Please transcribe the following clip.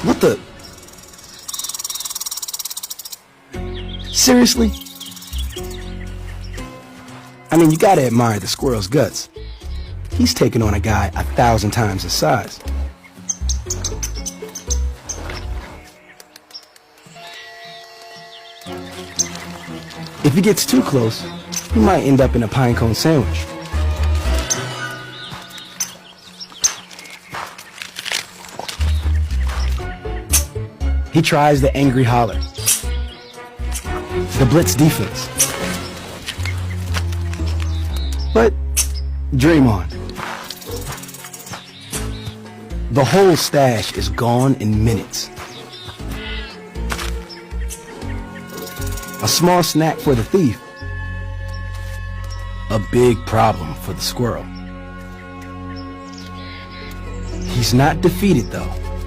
What the? Seriously? I mean, you gotta admire the squirrel's guts. He's taken on a guy 1,000 times his size. If he gets too close, he might end up in a pine cone sandwich. He tries the angry holler, the blitz defense. But dream on. The whole stash is gone in minutes. A small snack for the thief, a big problem for the squirrel. He's not defeated though.